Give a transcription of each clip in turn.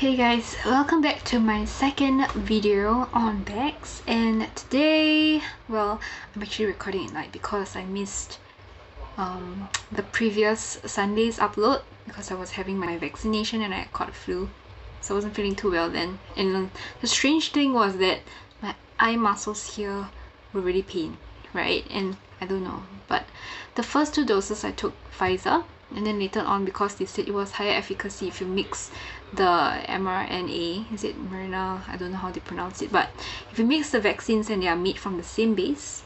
Hey guys, welcome back to my second video on bags, and today, well, I'm actually recording at night because I missed the previous Sunday's upload because I was having my vaccination and I caught a flu, so I wasn't feeling too well then. And the strange thing was that my eye muscles here were really pain, right? And I don't know, but the first two doses I took Pfizer, and then later on, because they said it was higher efficacy if you mix the mRNA, is it mRNA? I don't know how they pronounce it, but if you mix the vaccines and they are made from the same base,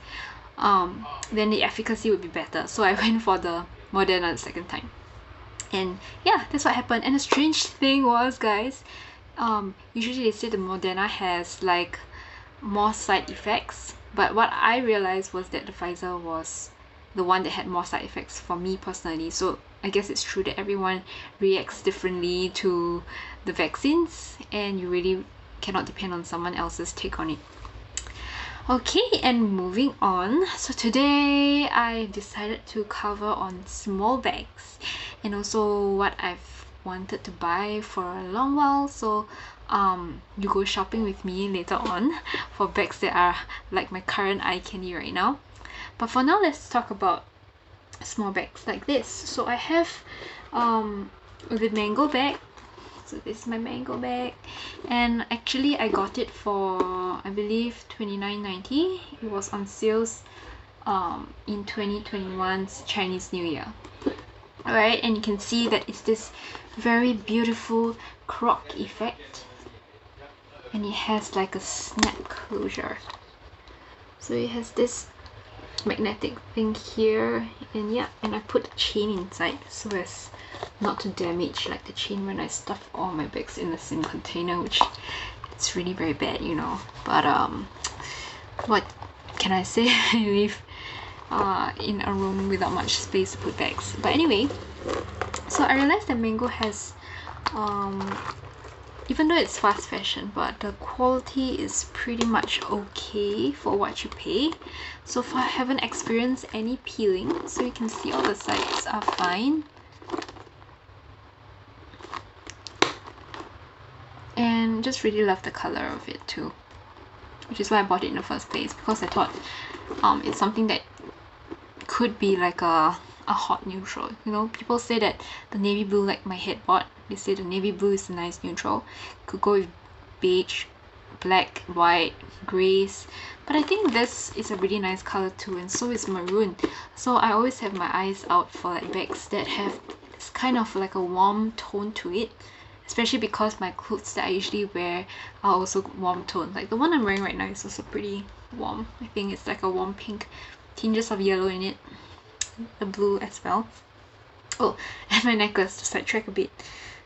then the efficacy would be better. So I went for the Moderna the second time, and yeah, that's what happened. And the strange thing was, guys, usually they say the Moderna has like more side effects, but what I realized was that the Pfizer was the one that had more side effects for me personally. So I guess it's true that everyone reacts differently to the vaccines, and you really cannot depend on someone else's take on it. Okay, and moving on. So today I decided to cover on small bags and also what I've wanted to buy for a long while. So you go shopping with me later on for bags that are like my current eye candy right now. But for now, let's talk about small bags like this. So I have the mango bag. So this is my mango bag, and actually I got it for, I believe, $29.90. It was on sales in 2021's Chinese New Year. Alright, and you can see that it's this very beautiful croc effect, and it has like a snap closure. So it has this magnetic thing here, and yeah, and I put a chain inside so as not to damage like the chain when I stuff all my bags in the same container, which it's really very bad, you know. But what can I say? I live in a room without much space to put bags. But anyway, so I realized that Mango has even though it's fast fashion, but the quality is pretty much okay for what you pay. So far I haven't experienced any peeling, so you can see all the sides are fine. And just really love the color of it too, which is why I bought it in the first place, because I thought it's something that could be like a hot neutral. You know, people say that the navy blue, like my head bought, they say the navy blue is a nice neutral. Could go with beige, black, white, grays, but I think this is a really nice color too, and so is maroon. So I always have my eyes out for like bags that have this kind of like a warm tone to it, especially because my clothes that I usually wear are also warm toned. Like the one I'm wearing right now is also pretty warm. I think it's like a warm pink, tinges of yellow in it, the blue as well. Oh, and my necklace, to sidetrack a bit.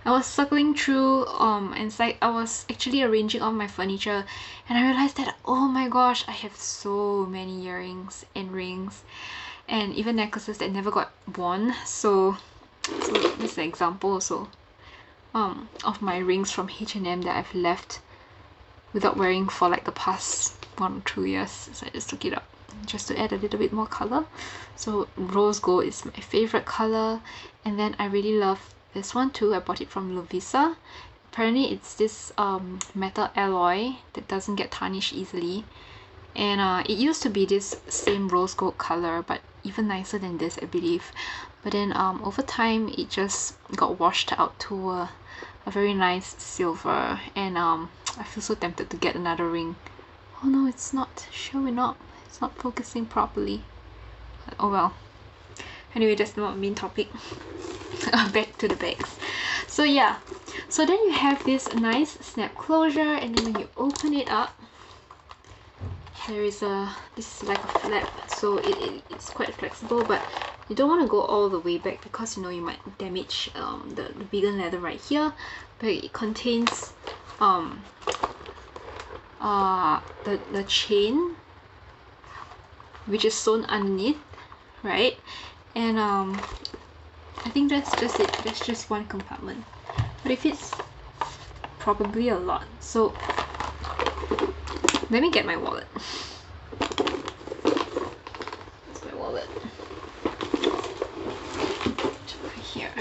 I was circling through and it's like I was actually arranging all my furniture, and I realized that, oh my gosh, I have so many earrings and rings and even necklaces that never got worn. So this is an example also of my rings from H&M that I've left without wearing for like the past 1 or 2 years. So I just took it up just to add a little bit more color. So rose gold is my favorite color, and then I really love this one too. I bought it from Lovisa. Apparently it's this metal alloy that doesn't get tarnished easily, and it used to be this same rose gold color, but even nicer than this, I believe. But then over time it just got washed out to a very nice silver, and I feel so tempted to get another ring. Oh no, it's not showing up. It's not focusing properly. Oh well. Anyway, that's not the main topic. Back to the bags. So yeah, so then you have this nice snap closure, and then when you open it up, there is this is like a flap, so it's quite flexible, but you don't want to go all the way back because you know you might damage the vegan leather right here. But it contains the chain, which is sewn underneath, right? And I think that's just it. That's just one compartment, but it fits probably a lot. So let me get my wallet. It's my wallet. It's over here.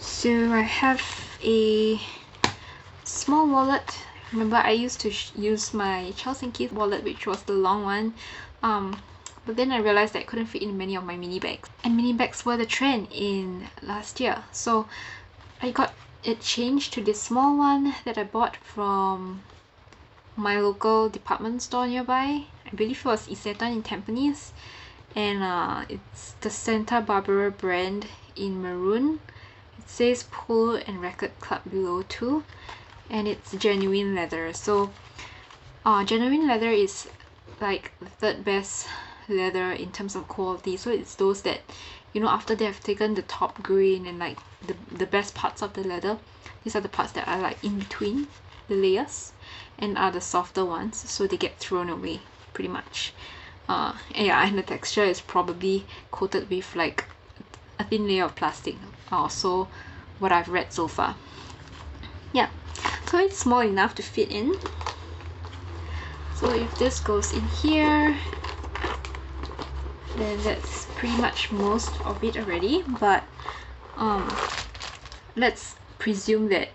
So So I have a small wallet. Remember, I used to use my Charles & Keith wallet, which was the long one. But then I realized that I couldn't fit in many of my mini bags. And mini bags were the trend in last year. So I got it changed to this small one that I bought from my local department store nearby. I believe it was Isetan in Tampines. And it's the Santa Barbara brand in maroon. It says Polo and Record Club below too. And it's genuine leather. So genuine leather is like the third best leather in terms of quality. So it's those that, you know, after they have taken the top grain and like the best parts of the leather, these are the parts that are like in between the layers and are the softer ones, so they get thrown away pretty much. And the texture is probably coated with like a thin layer of plastic, so what I've read so far. Yeah, so it's small enough to fit in. So if this goes in here, then that's pretty much most of it already. But let's presume that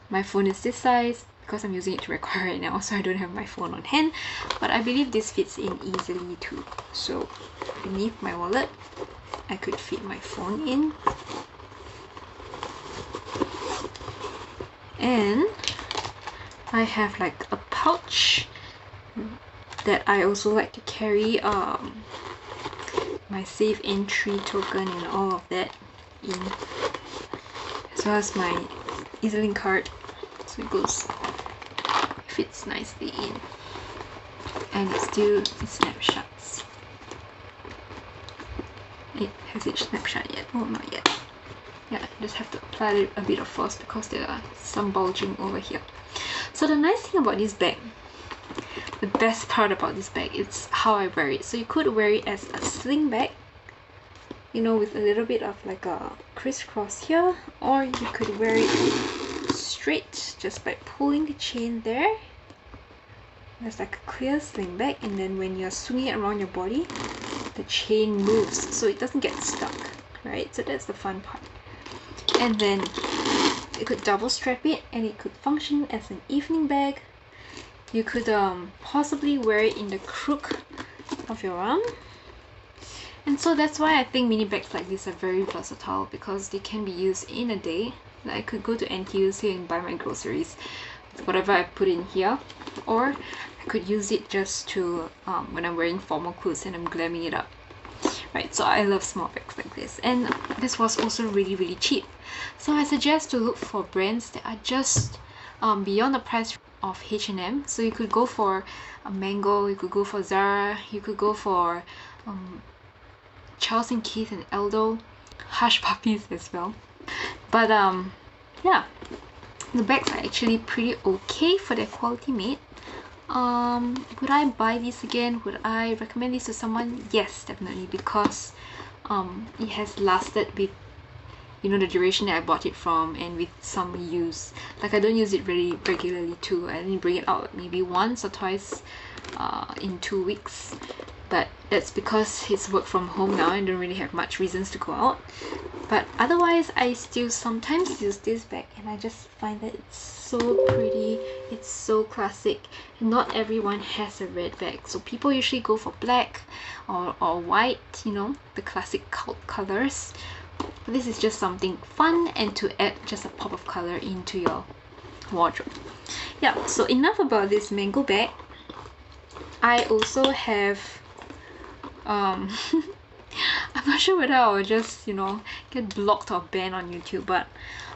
my phone is this size, because I'm using it to record right now, so I don't have my phone on hand. But I believe this fits in easily too. So beneath my wallet, I could fit my phone in. And I have like a pouch that I also like to carry my safe entry token and all of that in, as well as my EasyLink card. So it goes, fits nicely in, and it's still snapshots. Has it snapshot yet? Oh, not yet. Yeah, just have to apply a bit of force because there are some bulging over here. So the nice thing about this bag, the best part about this bag, is how I wear it. So you could wear it as a sling bag, you know, with a little bit of like a crisscross here, or you could wear it straight just by pulling the chain there. There's like a clear sling bag, and then when you're swinging it around your body, the chain moves so it doesn't get stuck, right? So that's the fun part. And then you could double strap it, and it could function as an evening bag. You could possibly wear it in the crook of your arm. And so that's why I think mini bags like this are very versatile, because they can be used in a day. Like I could go to NTUC and buy my groceries with whatever I put in here, or I could use it just to when I'm wearing formal clothes and I'm glamming it up. Right, so I love small bags like this, and this was also really cheap. So I suggest to look for brands that are just beyond the price of H&M. So you could go for a Mango, you could go for Zara, you could go for Charles & Keith and Aldo, Hush Puppies as well. But yeah, the bags are actually pretty okay for their quality made. Would I buy these again? Would I recommend this to someone? Yes, definitely, because it has lasted with, you know, the duration that I bought it from, and with some use. Like I don't use it really regularly too. I only bring it out maybe once or twice in 2 weeks. But that's because it's work from home now and don't really have much reasons to go out. But otherwise, I still sometimes use this bag, and I just find that it's so pretty, it's so classic. Not everyone has a red bag, so people usually go for black or white, you know, the classic cult colors. But this is just something fun and to add just a pop of color into your wardrobe. Yeah, so enough about this mango bag. I also have I'm not sure whether I'll just, you know, get blocked or banned on YouTube, but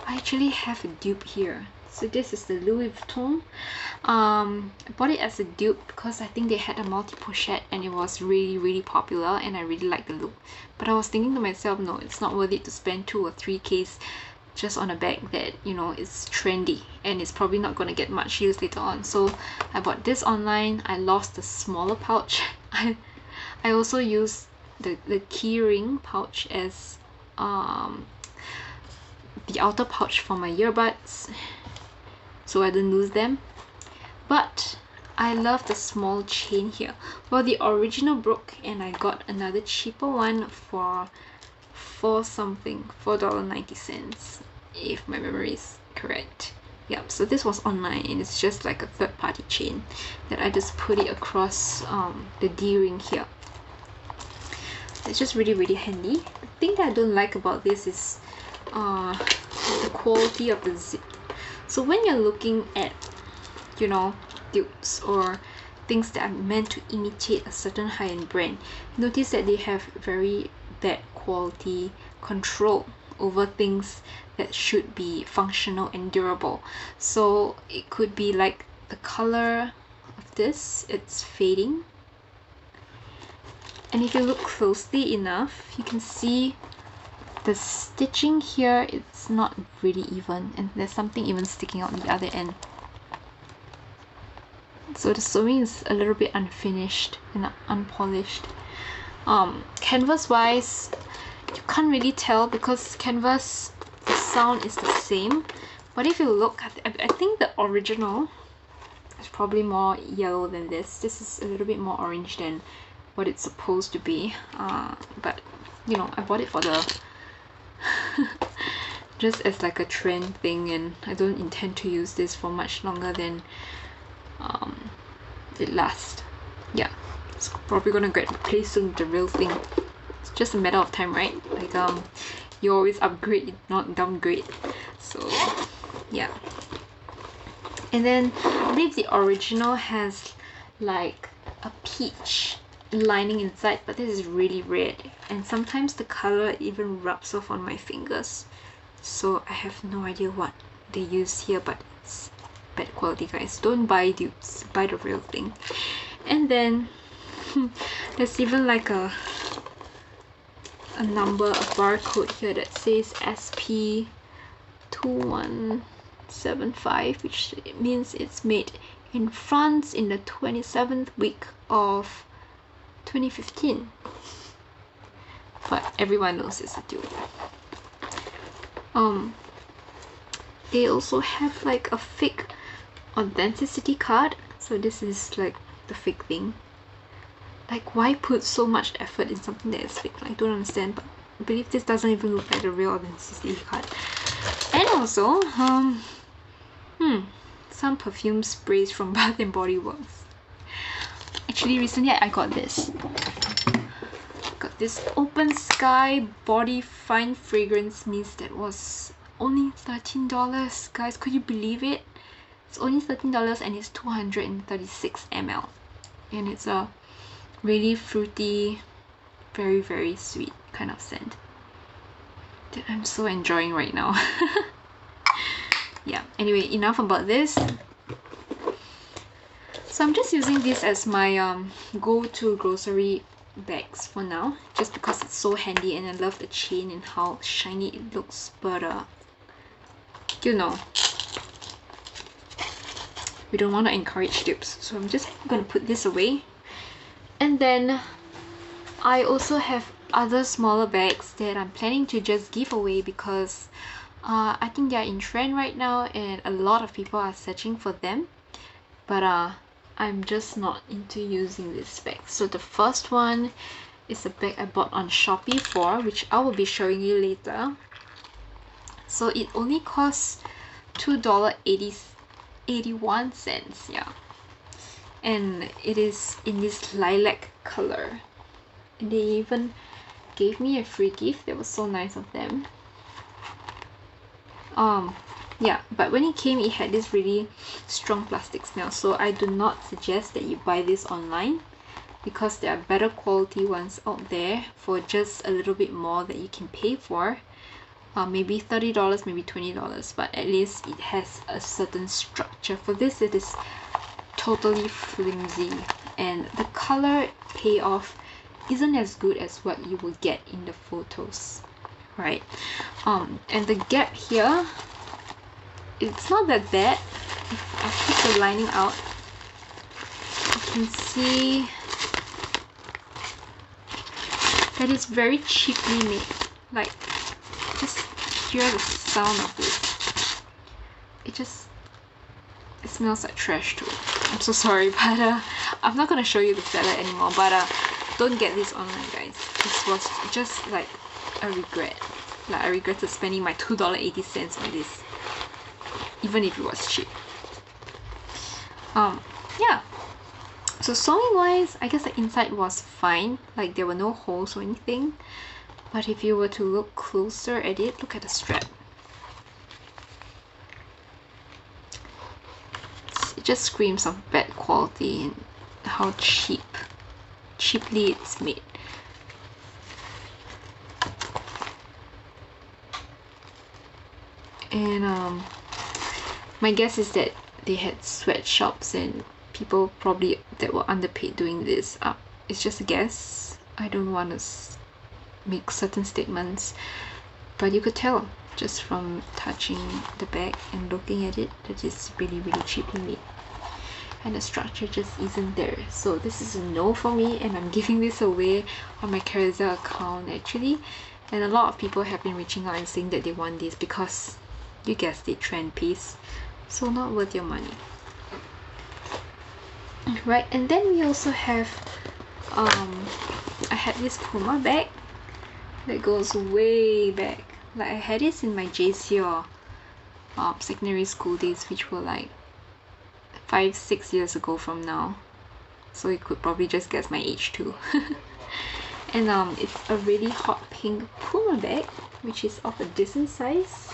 I actually have a dupe here. So this is the Louis Vuitton. I bought it as a dupe because I think they had a multi-pochette and it was really popular, and I really liked the look. But I was thinking to myself, no, it's not worth it to spend 2 or 3Ks just on a bag that, you know, is trendy and it's probably not going to get much use later on. So I bought this online. I lost the smaller pouch. I also used the keyring pouch as the outer pouch for my earbuds, so I didn't lose them. But I love the small chain here. Well, the original broke and I got another cheaper one for $4.90. if my memory is correct. Yep, so this was online and it's just like a third-party chain that I just put it across the D-ring here. It's just really handy. The thing that I don't like about this is the quality of the zip. So when you're looking at, you know, dupes or things that are meant to imitate a certain high-end brand, notice that they have very bad quality control over things that should be functional and durable. So it could be like the color of this, it's fading. And if you look closely enough, you can see the stitching here, it's not really even, and there's something even sticking out the other end. So the sewing is a little bit unfinished and unpolished. Canvas wise, you can't really tell because canvas, the sound is the same. But if you look at I think the original is probably more yellow than this. This is a little bit more orange than what it's supposed to be. But you know, I bought it for the just as like a trend thing, and I don't intend to use this for much longer than it lasts. Yeah, it's probably gonna get replaced soon with the real thing. It's just a matter of time, right? Like you always upgrade, not downgrade. So yeah. And then I believe the original has like a peach lining inside, but this is really red, and sometimes the color even rubs off on my fingers. So I have no idea what they use here, but it's bad quality, guys. Don't buy dupes, buy the real thing. And then there's even like a number, a barcode here that says SP2175, which means it's made in France in the 27th week of 2015. But everyone knows it's a dupe. They also have like a fake authenticity card. So this is like the fake thing. Like, why put so much effort in something that is fake? I don't understand, but I believe this doesn't even look like the real authenticity card. And also, some perfume sprays from Bath and Body Works. Actually, recently I got this. Got this Open Sky Body Fine Fragrance Mist that was only $13. Guys, could you believe it? It's only $13 and it's 236 ml. And it's a really fruity, very sweet kind of scent that I'm so enjoying right now. Yeah, anyway, enough about this. So I'm just using this as my go-to grocery bags for now, just because it's so handy and I love the chain and how shiny it looks. But you know, we don't want to encourage dupes, so I'm just gonna put this away. And then I also have other smaller bags that I'm planning to just give away because I think they're in trend right now and a lot of people are searching for them. But I'm just not into using this bag. So the first one is a bag I bought on Shopee which I will be showing you later. So it only costs $2.81, yeah. And it is in this lilac color. And they even gave me a free gift. That was so nice of them. Yeah, but when it came, it had this really strong plastic smell, so I do not suggest that you buy this online because there are better quality ones out there for just a little bit more that you can pay for. Maybe $30, maybe $20, but at least it has a certain structure. For this, it is totally flimsy, and the color payoff isn't as good as what you will get in the photos, right? And the gap here, it's not that bad. If I keep the lining out, you can see that it's very cheaply made. Like, just hear the sound of it. It smells like trash too. I'm so sorry, but I'm not gonna show you the seller anymore. But don't get this online, guys. This was just like a regret. Like I regretted spending my $2.80 on this, even if it was cheap. Yeah. So sewing wise, I guess the inside was fine. Like there were no holes or anything. But if you were to look closer at it, look at the strap. It just screams of bad quality and how cheaply it's made. And my guess is that they had sweatshops and people probably that were underpaid doing this. It's just a guess. I don't want to make certain statements, but you could tell just from touching the bag and looking at it that it's really cheaply made, and the structure just isn't there. So this is a no for me, and I'm giving this away on my Carousel account actually. And a lot of people have been reaching out and saying that they want this because, you guessed it, trend piece. So not worth your money. Right, and then we also have I had this Puma bag that goes way back. Like I had this in my JC or secondary school days, which were like 5-6 years ago from now. So you could probably just guess my age too. And it's a really hot pink Puma bag, which is of a decent size.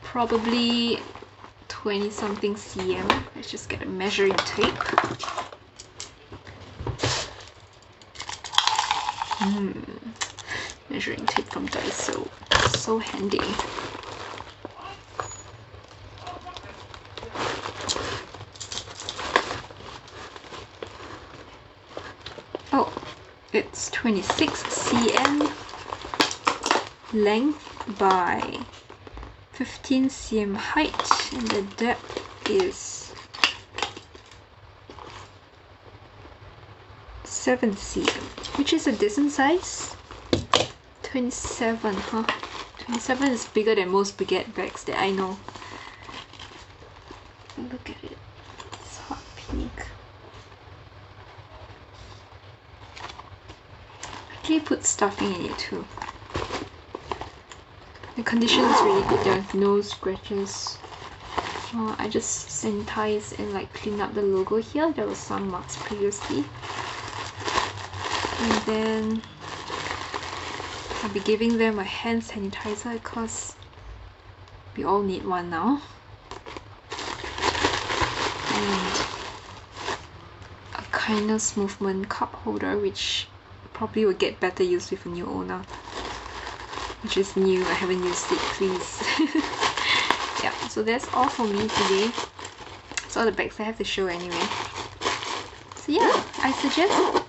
Probably 20 something cm. Let's just get a measuring tape. Measuring tape from Daiso. So handy. Oh, it's 26 cm length by 15 cm height, and the depth is 7 cm, which is a decent size. 27, huh? 27 is bigger than most baguette bags that I know. Look at it. It's hot pink. Actually put stuffing in it too. The condition is really good. There's no scratches. I just sanitized and like cleaned up the logo here. There were some marks previously. And then I'll be giving them a hand sanitizer because we all need one now. And a kindness movement cup holder, which probably will get better use with a new owner. Which is new, I haven't used it, please. Yeah, so that's all for me today. That's all the bags I have to show anyway. So yeah, I suggest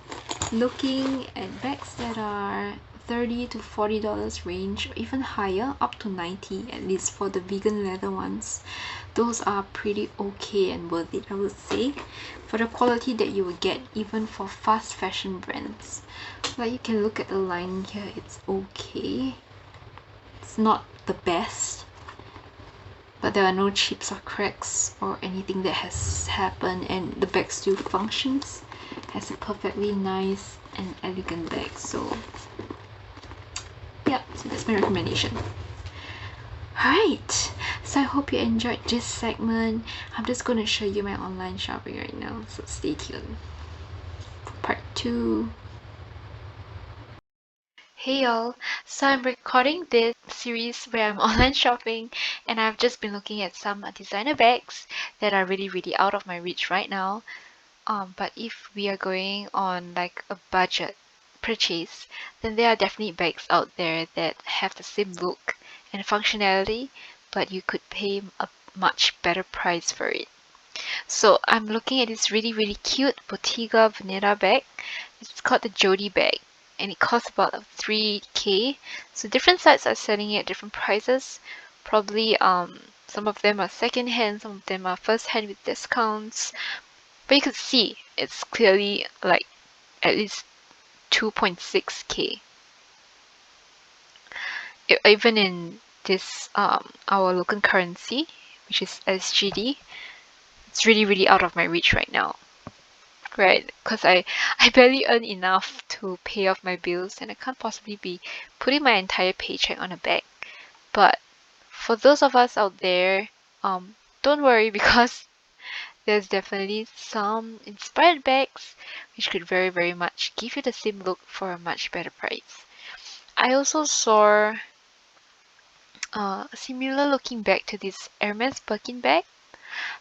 looking at bags that are $30 to $40 range, or even higher, up to $90 at least for the vegan leather ones. Those are pretty okay and worth it, I would say, for the quality that you will get even for fast fashion brands. Like you can look at the line here, it's okay. It's not the best, but there are no chips or cracks or anything that has happened, and the bag still functions as a perfectly nice and elegant bag. So yeah, so that's my recommendation. Alright, so I hope you enjoyed this segment. I'm just going to show you my online shopping right now, so stay tuned for part 2. Hey y'all, so I'm recording this series where I'm online shopping, and I've just been looking at some designer bags that are really out of my reach right now. But if we are going on like a budget purchase, then there are definitely bags out there that have the same look and functionality, but you could pay a much better price for it. So I'm looking at this really cute Bottega Veneta bag. It's called the Jody bag, and it costs about 3K. So different sites are selling it at different prices. Probably some of them are second hand, some of them are first hand with discounts. But you could see it's clearly like at least 2.6K. Even in this our local currency, which is SGD, it's really out of my reach right now. right? Because I barely earn enough to pay off my bills, and I can't possibly be putting my entire paycheck on a bag. But for those of us out there, don't worry because there's definitely some inspired bags which could very, very much give you the same look for a much better price. I also saw a similar looking bag to this Hermes Birkin bag.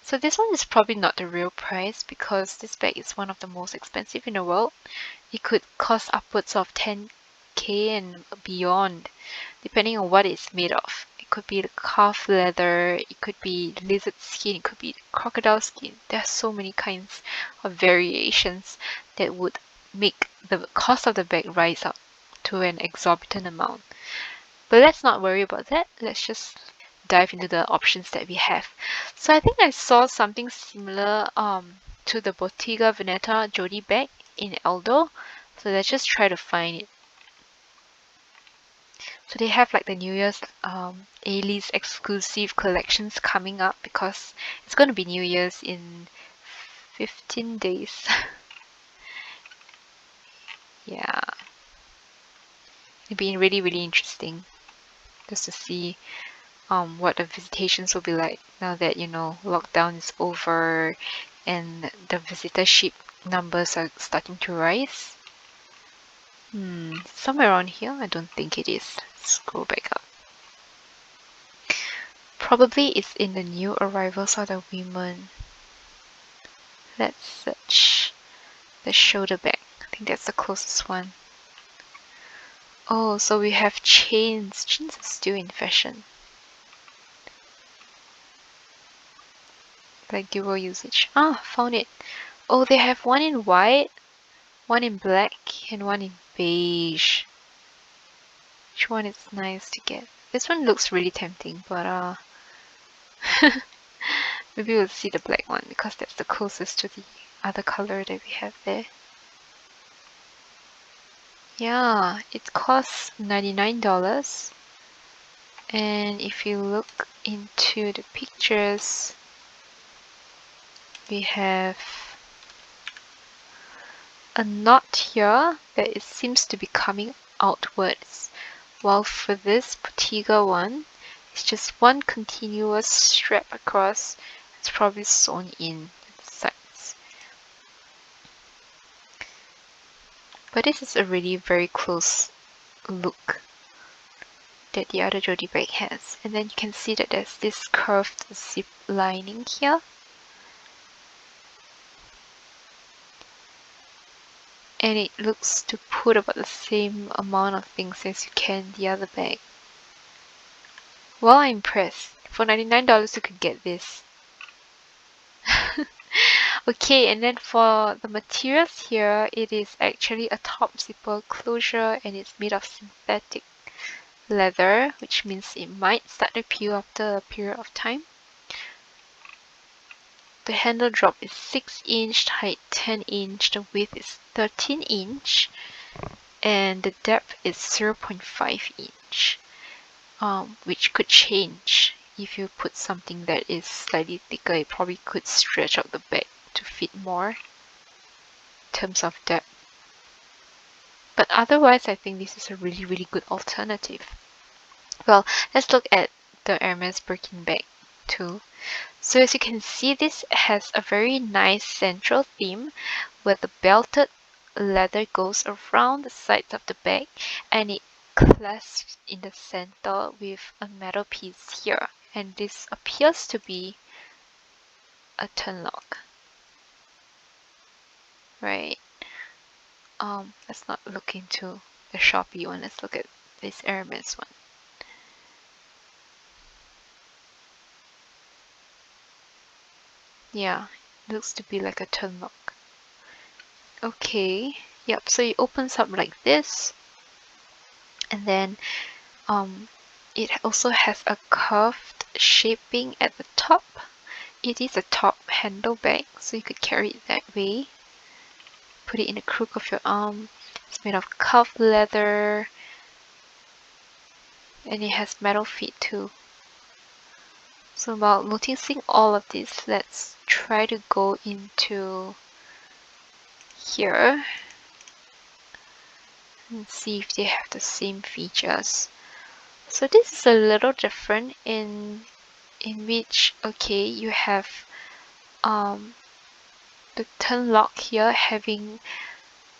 So this one is probably not the real price because this bag is one of the most expensive in the world. It could cost upwards of 10k and beyond, depending on what it's made of. It could be the calf leather, it could be lizard skin, it could be crocodile skin. There are so many kinds of variations that would make the cost of the bag rise up to an exorbitant amount. But let's not worry about that. Let's just dive into the options that we have. So I think I saw something similar to the Bottega Veneta Jodi bag in Aldo. So let's just try to find it. So they have like the New Year's A-list exclusive collections coming up because it's going to be New Year's in 15 days. Yeah. It'll be really, really interesting just to see what the visitations will be like now that, you know, lockdown is over and the visitorship numbers are starting to rise. Somewhere around here? I don't think it is. Scroll back up. Probably it's in the new arrivals of the women. Let's search the shoulder bag. I think that's the closest one. Oh, so we have chains. Chains are still in fashion. Like dual usage. Ah, found it. Oh, they have one in white, one in black, and one in beige. Which one is nice to get? This one looks really tempting, but maybe we'll see the black one because that's the closest to the other color that we have there. Yeah, it costs $99. And if you look into the pictures, we have a knot here that it seems to be coming outwards, while for this Bottega one, it's just one continuous strap across. It's probably sewn in at the sides. But this is a really very close look that the other Jodi bag has. And then you can see that there's this curved zip lining here. And it looks to put about the same amount of things as you can the other bag. Well, I'm impressed. For $99 you could get this. Okay, and then for the materials here, it is actually a top zipper closure and it's made of synthetic leather, which means it might start to peel after a period of time. The handle drop is 6 inch, height 10 inch, the width is 13 inch, and the depth is 0.5 inch, which could change. If you put something that is slightly thicker, it probably could stretch out the bag to fit more in terms of depth. But otherwise, I think this is a really, really good alternative. Well, let's look at the Hermes Birkin bag too. So as you can see, this has a very nice central theme where the belted leather goes around the sides of the bag and it clasps in the center with a metal piece here. And this appears to be a turn lock. Right. Let's not look into the Shopee one. Let's look at this Hermes one. Yeah, it looks to be like a turn lock. Okay. Yep, so it opens up like this. And then it also has a curved shaping at the top. It is a top handle bag, so you could carry it that way. Put it in the crook of your arm. It's made of calf leather. And it has metal feet too. So while noticing all of this, let's try to go into here and see if they have the same features. So this is a little different in which, okay, you have the turn lock here having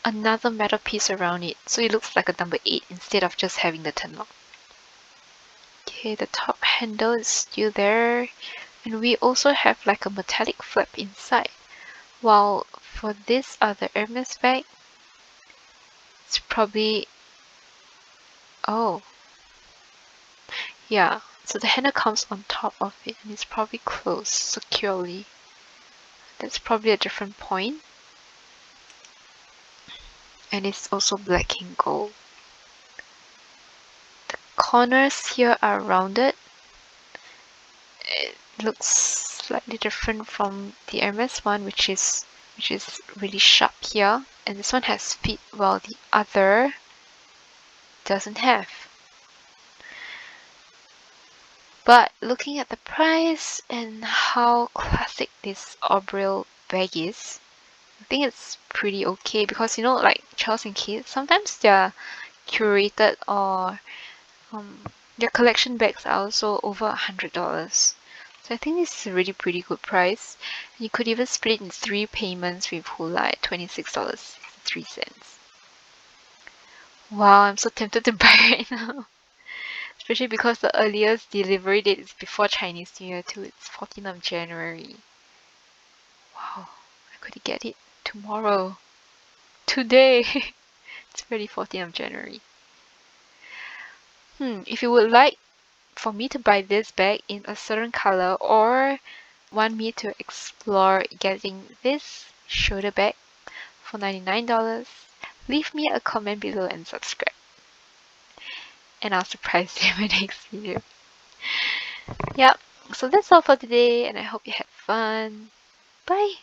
another metal piece around it, so it looks like a number 8 instead of just having the turn lock. Okay, the top handle is still there, and we also have like a metallic flap inside, while for this other Hermes bag, it's probably, oh yeah, so the handle comes on top of it and it's probably closed securely. That's probably a different point, and it's also black and gold. The corners here are rounded. It looks slightly different from the Hermes one, which is really sharp here, and this one has feet while the other doesn't have. But looking at the price and how classic this Aubril bag is, I think it's pretty okay, because you know, like Charles and Kate, sometimes they're curated or their collection bags are also over $100. So I think this is a really pretty good price. You could even split it in 3 payments with Hula at $26.63. Wow, I'm so tempted to buy right now. Especially because the earliest delivery date is before Chinese New Year too. It's 14th of January. Wow, I could get it tomorrow. Today. It's already 14th of January. If you would like for me to buy this bag in a certain color, or want me to explore getting this shoulder bag for $99, leave me a comment below and subscribe. And I'll surprise you in my next video. Yep, so that's all for today, and I hope you had fun. Bye!